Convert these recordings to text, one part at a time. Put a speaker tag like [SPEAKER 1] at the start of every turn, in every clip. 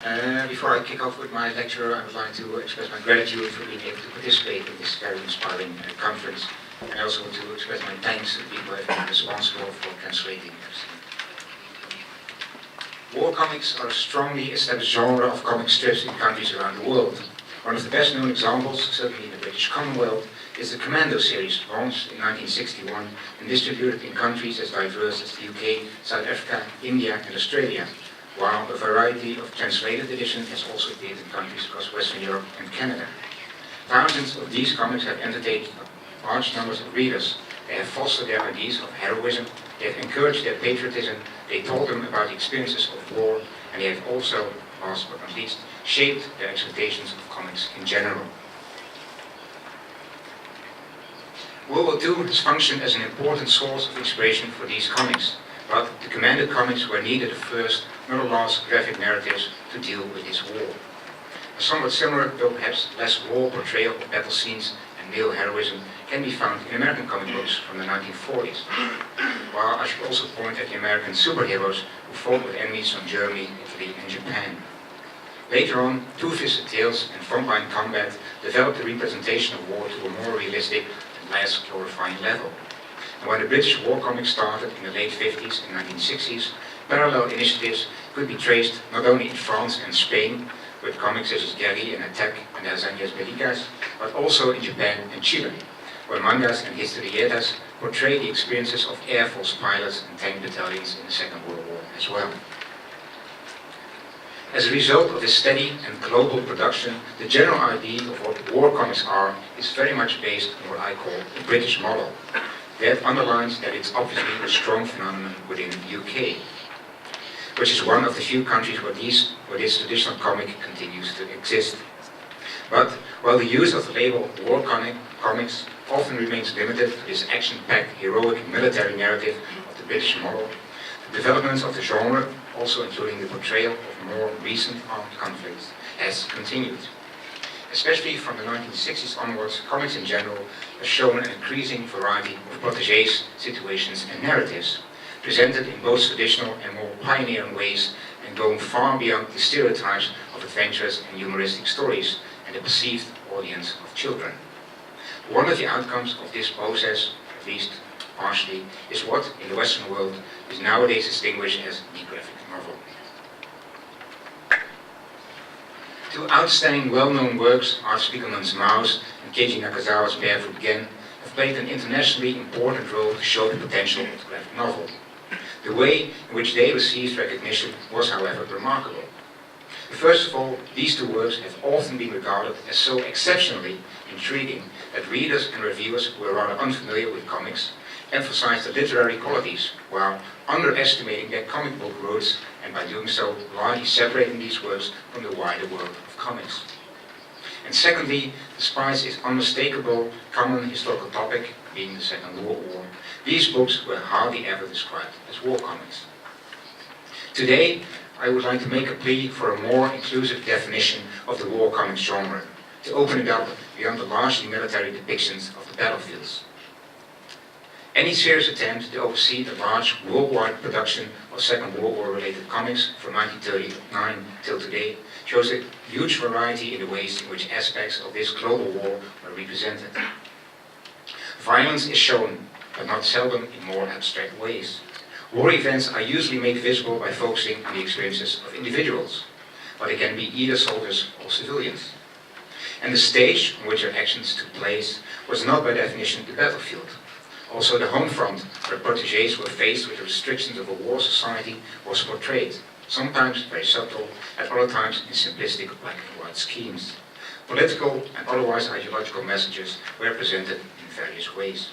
[SPEAKER 1] Before I kick off with my lecture, I would like to express my gratitude for being able to participate in this very inspiring conference, and also to express my thanks to the people who have been responsible for translating everything. War comics are a strongly established genre of comic strips in countries around the world. One of the best known examples, certainly in the British Commonwealth, is the Commando series, launched in 1961 and distributed in countries as diverse as the UK, South Africa, India and Australia, while a variety of translated editions has also appeared in countries across Western Europe and Canada. Thousands of these comics have entertained large numbers of readers. They have fostered their ideas of heroism, they have encouraged their patriotism, they told them about the experiences of war, and they have also, last but not least, shaped their expectations of comics in general. World War II has functioned as an important source of inspiration for these comics, but the Commando comics were neither the first nor the last graphic narratives to deal with this war. A somewhat similar, though perhaps less raw portrayal of battle scenes and male heroism can be found in American comic books from the 1940s. While I should also point at the American superheroes who fought with enemies from Germany, Italy and Japan. Later on, two-fisted tales and frontline combat developed the representation of war to a more realistic and less glorifying level. And when the British war comics started in the late 50s and 1960s, parallel initiatives could be traced not only in France and Spain, with comics such as Guerri and Attack and Hazañas Bélicas, but also in Japan and Chile, where mangas and historietas portray the experiences of Air Force pilots and tank battalions in the Second World War as well. As a result of this steady and global production, the general idea of what war comics are is very much based on what I call the British model. That underlines that it's obviously a strong phenomenon within the UK, which is one of the few countries where this traditional comic continues to exist. But while the use of the label war comics often remains limited to this action-packed, heroic military narrative of the British model, the developments of the genre, also including the portrayal of more recent armed conflicts, has continued. Especially from the 1960s onwards, comics in general have shown an increasing variety of protégés, situations and narratives, presented in both traditional and more pioneering ways and going far beyond the stereotypes of adventurous and humoristic stories and the perceived audience of children. One of the outcomes of this process, at least partially, is what in the Western world is nowadays distinguished as the graphic novel. Two outstanding well-known works, Art Spiegelman's Mouse and Keiji Nakazawa's Barefoot Gen, have played an internationally important role to show the potential of the graphic novel. The way in which they received recognition was, however, remarkable. First of all, these two works have often been regarded as so exceptionally intriguing that readers and reviewers who were rather unfamiliar with comics emphasized the literary qualities while underestimating their comic book roots, and by doing so largely separating these works from the wider world of comics. And secondly, despite its unmistakable common historical topic, being the Second World War, these books were hardly ever described as war comics. Today, I would like to make a plea for a more inclusive definition of the war comics genre, to open it up beyond the largely military depictions of the battlefields. Any serious attempt to oversee the large worldwide production of Second World War related comics from 1939 till today shows a huge variety in the ways in which aspects of this global war were represented. Violence is shown, but not seldom in more abstract ways. War events are usually made visible by focusing on the experiences of individuals, but they can be either soldiers or civilians. And the stage on which their actions took place was not by definition the battlefield. Also the home front, where protégés were faced with the restrictions of a war society, was portrayed, sometimes very subtle, at other times in simplistic black and white schemes. Political and otherwise ideological messages were presented in various ways.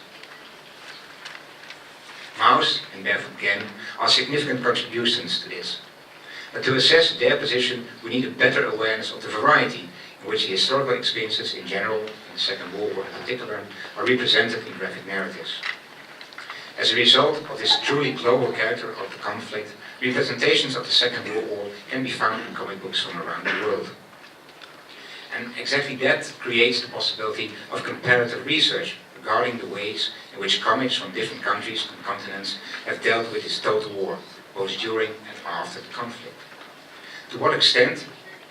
[SPEAKER 1] Mouse and Barefoot Gen are significant contributions to this. But to assess their position, we need a better awareness of the variety in which the historical experiences in general, and the Second World War in particular, are represented in graphic narratives. As a result of this truly global character of the conflict, representations of the Second World War can be found in comic books from around the world. And exactly that creates the possibility of comparative research regarding the ways in which comics from different countries and continents have dealt with this total war, both during and after the conflict. To what extent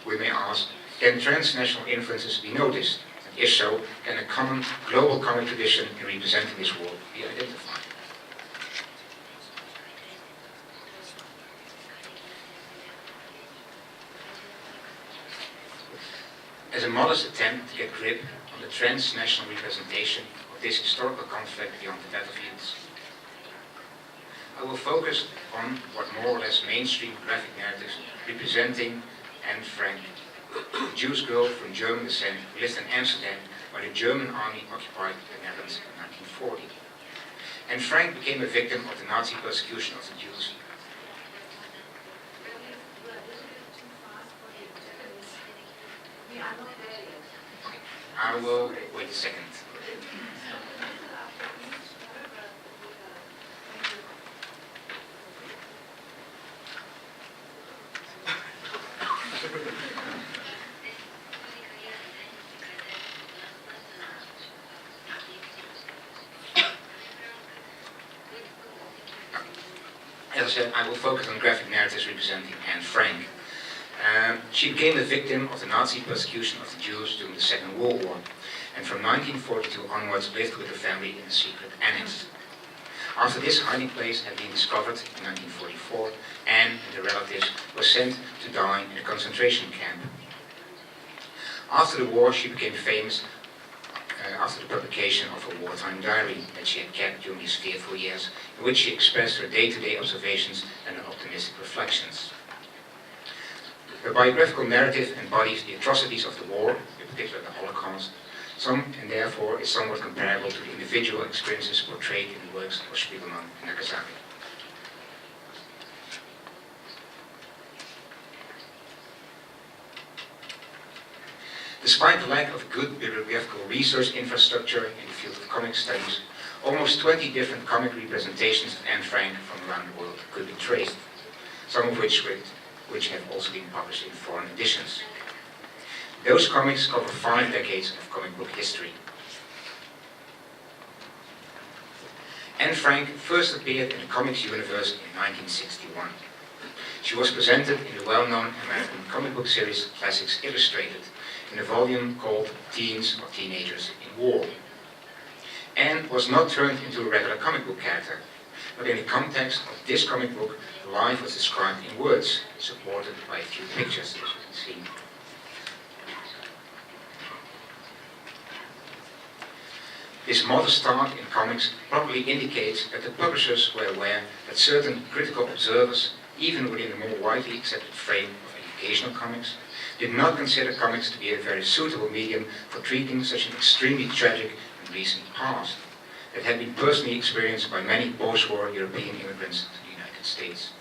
[SPEAKER 1] we may ask, can transnational influences be noticed? And if so, can a common global comic tradition in representing this world be identified? As a modest attempt to get grip on the transnational representation of this historical conflict beyond the battlefields, I will focus on what more or less mainstream graphic narratives representing Anne Frank, a Jewish girl from German descent who lived in Amsterdam while the German army occupied the Netherlands in 1940. Anne Frank became a victim of the Nazi persecution of the Jews. I will wait a second. As I said, I will focus on graphic narratives representing Anne Frank. She became a victim of the Nazi persecution of the Jews during the Second World War, and from 1942 onwards lived with her family in a secret annex. After this hiding place had been discovered in 1944, Anne and her relatives were sent to die in a concentration camp. After the war, she became famous after the publication of a wartime diary that she had kept during these fearful years, in which she expressed her day-to-day observations and her optimistic reflections. Her biographical narrative embodies the atrocities of the war, in particular the Holocaust, and therefore is somewhat comparable to the individual experiences portrayed in the works of Spiegelman and Nagasaki. Despite the lack of good bibliographical research infrastructure in the field of comic studies, almost 20 different comic representations of Anne Frank from around the world could be traced, some of which have also been published in foreign editions. Those comics cover 5 decades of comic book history. Anne Frank first appeared in the comics universe in 1961. She was presented in the well-known American comic book series Classics Illustrated in a volume called Teens or Teenagers in War. Anne was not turned into a regular comic book character, but in the context of this comic book, life was described in words, supported by a few pictures, as you can see. This modest start in comics probably indicates that the publishers were aware that certain critical observers, even within the more widely accepted frame of educational comics, did not consider comics to be a very suitable medium for treating such an extremely tragic and recent past that had been personally experienced by many post-war European immigrants to the United States.